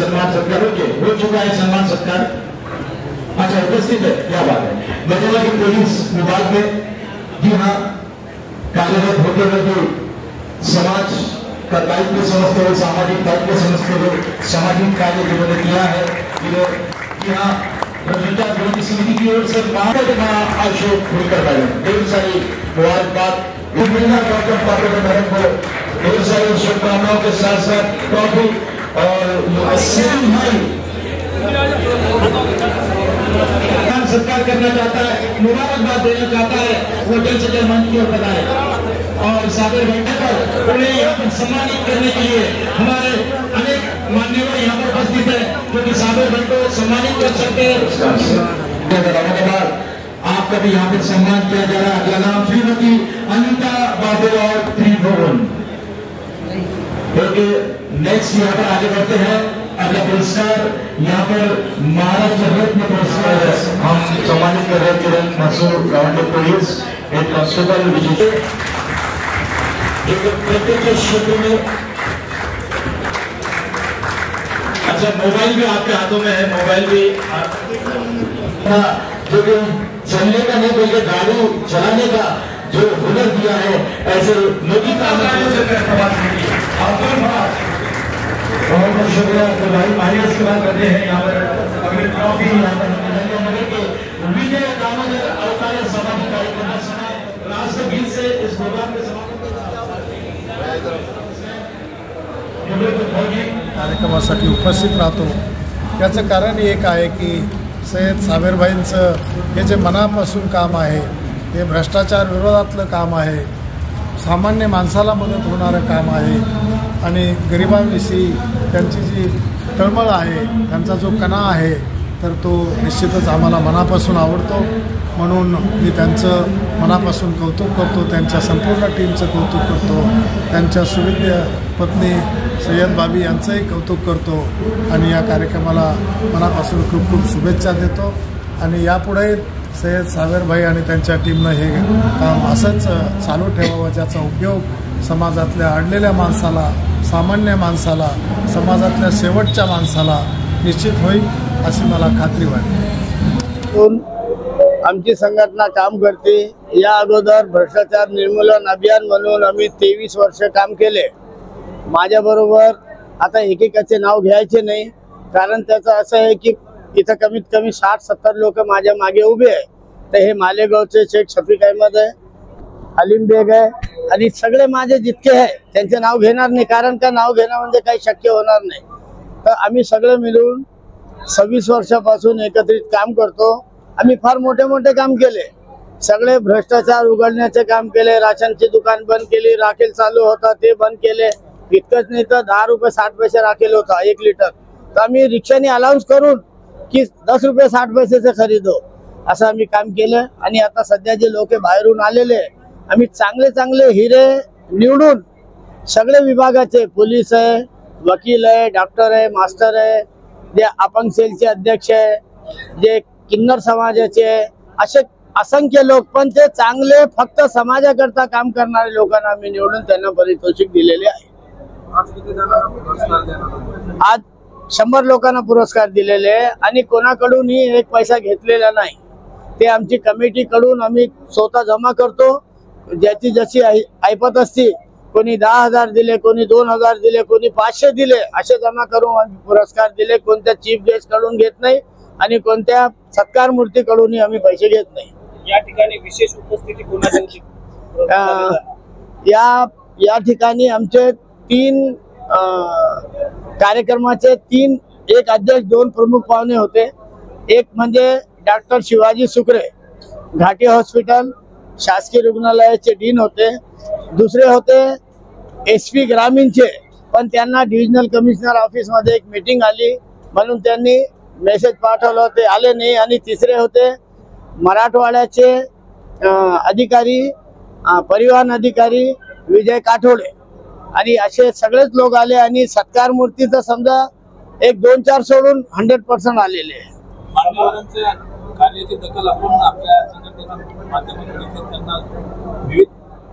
सम्मान सत्कार हो चुका है। सम्मान सत्कार अच्छा उपस्थित है, क्या बात है। बदला की पुलिस विभाग में जी हाँ कार्यरत होते हुए जो समाज का दायित्व समझते हुए, सामाजिक दायित्व समझते हुए सामाजिक कार्य जिन्होंने किया है, यहाँ भ्रष्टाचार विरोधी समिति की ओर से अशोक खुलकर भाई ढेर सारी मुबारकबाद मैडम को ढेर सारी शुभकामनाओं के साथ साथ ट्रॉफी और सत्कार करना चाहता है, मुबारकबाद देना चाहता है, होटल से मंच की ओर बताए और सागर घंटे पर उन्हें यहाँ पर सम्मानित करने के लिए हमारे अनेक मान्यवर यहाँ पर उपस्थित है, क्योंकि सागर घंटे को सम्मानित कर सकते हैं। आपका भी यहाँ पर सम्मान किया जा रहा है। अगला नाम श्रीमती अनिता बाबू और त्रिभुवन। क्योंकि नेक्स्ट यहाँ पर आगे बढ़ते हैं। अगला पुरस्कार यहाँ पर महाराष्ट्र रत्न पुरस्कार हम सम्मानित कर रहे किरण मसूर गवर्नमेंट पुलिस एक कांस्टेबल विजेता जो प्रत्येक क्षेत्र में। अच्छा मोबाइल भी आपके हाथों में है, मोबाइल भी जो कि चलने का नहीं बल्कि गाड़ी चलाने का जो हुनर दिया है, ऐसे मोदी का बहुत शुक्रिया। तो भाई इसके बाद करते हैं यहाँ पर अगली ट्रॉफी यहाँ पर विजय दामोदर अवतार सामाजिक कार्यक्रम राष्ट्र गीत से इस प्रोग्राम के कार्यक्रमासाठी उपस्थित राहतो। याचं कारण एक आहे की सय्यद साबेरभाईंचं हे जे मनापासून काम आहे हे भ्रष्टाचार विरोधातलं काम आहे, सामान्य माणसाला मदत होणारं काम आहे आणि गरिबांविषयी त्यांची जी तळमळ आहे, त्यांचा जो कणा आहे, तर तो निश्चितच आम्हाला मनापासून आवडतो। म्हणून मी त्यांचं मनापासून कौतुक करतो, त्यांच्या संपूर्ण टीमचं कौतुक करतो, त्यांच्या सुविद्य पत्नी सय्यद बाबी यांचंही कौतुक करतो आणि या कार्यक्रमाला मनापासून खूप खूप शुभेच्छा देतो। आणि यापुढे सय्यद साबेरभाई आणि त्यांच्या टीमनं हे काम असंच चालू ठेवावं, ज्याचा उपयोग समाजातल्या अडलेल्या माणसाला, सामान्य माणसाला, समाजातल्या शेवटच्या माणसाला निश्चित होईल अशी मला खात्री वाटते। आमची संघटना काम करते। या अगोदर भ्रष्टाचार निर्मूलन अभियान म्हणून आम्ही 23 वर्ष काम केले। माझ्याबरोबर आता एकेकाचे नाव घ्यायचे नाही, कारण त्याचं असं आहे की इथं कमीत कमी 60-70 लोक माझ्या मागे उभे आहे। तर हे मालेगावचे शेख शफीक अहमद आहे, अलीम बेग आहे आणि सगळे माझे जितके आहे त्यांचे नाव घेणार नाही, कारण का नाव घेणं म्हणजे काही शक्य होणार नाही। तर आम्ही सगळे मिळून 26 वर्षापासून एकत्रित काम करतो। आम्ही फार मोठे मोठे काम केले, सगळे भ्रष्टाचार उघडण्याचे काम केले, राशनची दुकान बंद केली, राखेल चालू होता ते बंद केले। इतकंच नाही तर 10 रुपये 60 पैसे राखेल होता 1 लिटर, तर आम्ही रिक्षाने अलाउन्स करून की 10 रुपये 60 पैसे खरीदो, असं आम्ही काम केलं। आणि आता सध्या जे लोक बाहेरून आलेले आम्ही चांगले चांगले हिरे निवडून सगळे विभागाचे, पोलीस आहे, वकील आहे, डॉक्टर आहे, मास्टर आहे, जे अपंग सेलचे अध्यक्ष आहे, जे किन्नर समाजाचे, असे असंख्य लोक, पण ते चांगले फक्त समाजाकरता काम करणारे लोकांना आम्ही निवडून त्यांना पारितोषिक दिलेले आहे। आज 100 लोकांना पुरस्कार दिलेले आहे आणि कोणाकडूनही 1 पैसा घेतलेला नाही। ते आमची कमिटी कडून आम्ही स्वतः जमा करतो, ज्याची जशी ऐपत असते, कोणी 10,000 दिले, कोणी 2,000 दिले, कोणी 500 दिले, असे जमा करून आम्ही पुरस्कार दिले। कोणत्या चीफ गेस्ट कडून घेत नाही आणि कोणत्या सत्कार मूर्ती कडूनही आम्ही पैसे घेत नाही। या ठिकाणी विशेष उपस्थिती कोणाची होती? या ठिकाणी आमचे 3 कार्यक्रमाचे एक अध्यक्ष, 2 प्रमुख पाहुणे होते। एक म्हणजे डॉक्टर शिवाजी सुकरे, घाटी हॉस्पिटल शासकीय रुग्णालयाचे डीन होते। दुसरे होते SP ग्रामीणचे, पण त्यांना डिव्हिजनल कमिशनर ऑफिस मध्ये एक मीटिंग आली म्हणून त्यांनी मेसेज पाठवला, ते आले नाही। आणि तिसरे होते मराठवाड्याचे अधिकारी, परिवहन अधिकारी विजय काठोडे, आणि असे सगळेच लोक आले आणि सत्कार मूर्ती तर समजा 1-2-4 सोडून 100% आलेले आहे। कार्याची दखल आपण आपल्या संघटनेच्या माध्यमातून त्यांना विविध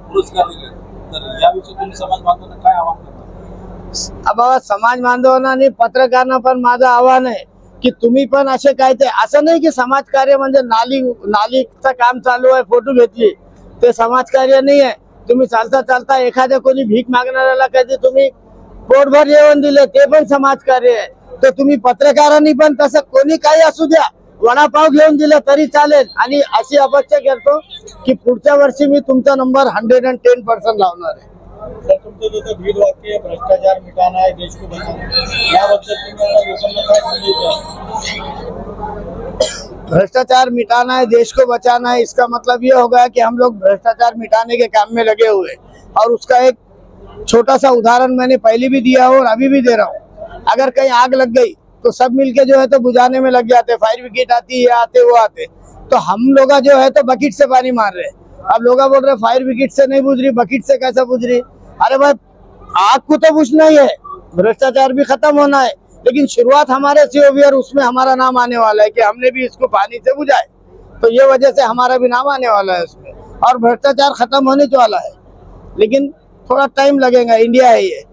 पुरस्कार दिले, तर याविषयी तुम्ही समाज बांधवांना काय आवाहन करता? बाबा समाज बांधवांना आणि पत्रकारांना पण माझं आव्हान आहे की तुम्ही पण असे काय ते असं नाही की समाजकार्य म्हणजे नालीचं काम चालू आहे फोटो घेतली ते समाजकार्य नाही आहे। तुम्ही चालता चालता एखाद्या कोणी भीक मागणाऱ्याला कधी तुम्ही पोटभर जेवण दिले ते पण समाजकार्य आहे। तर तुम्ही पत्रकारांनी पण तसं कोणी काही असू द्या वडापाव घेऊन दिला तरी चालेल आणि अशी अपेक्षा करतो की पुढच्या वर्षी मी तुमचा नंबर 110% लावणार आहे। सर तुमचं जसं भीड वाक्य भ्रष्टाचार मिटाना है देश को बचाना याबद्दल तुम्ही आता लोकांना काय सांगितलं? भ्रष्टाचार मिटाना है देश को बचाना है इसका मतलब ये होगा कि हम लोग भ्रष्टाचार मिटाने के काम में लगे हुए और उसका एक छोटा सा उदाहरण मैंने पहले भी दिया और अभी भी दे रहा हूँ। अगर कहीं आग लग गई तो सब मिलके जो है तो बुझाने में लग जाते, फायर ब्रिगेड आती है आते वो आते, तो हम लोग जो है तो बकेट से पानी मार रहे। अब लोग बोल रहे फायर ब्रिगेड से नहीं बुझ रही, बकेट से कैसा बुझ रही? अरे भाई आग को तो बुझना ही है, भ्रष्टाचार भी खत्म होना है, लेकिन शुरुआत हमारे से होगी और उसमें हमारा नाम आने वाला है कि हमने भी इसको पानी से बुझाए, तो ये वजह से हमारा भी नाम आने वाला है उसमें और भ्रष्टाचार खत्म होने वाला है। लेकिन थोड़ा टाइम लगेगा, इंडिया है ये,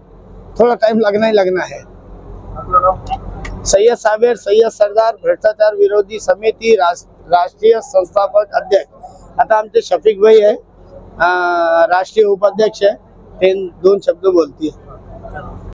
थोड़ा टाइम लगना ही लगना है। सैयद साबिर सैयद सरदार भ्रष्टाचार विरोधी समिती राष्ट्रीय संस्थापक अध्यक्ष। आता आमचे शफीक भाई है राष्ट्रीय उपाध्यक्ष है, 2 शब्द बोलती है।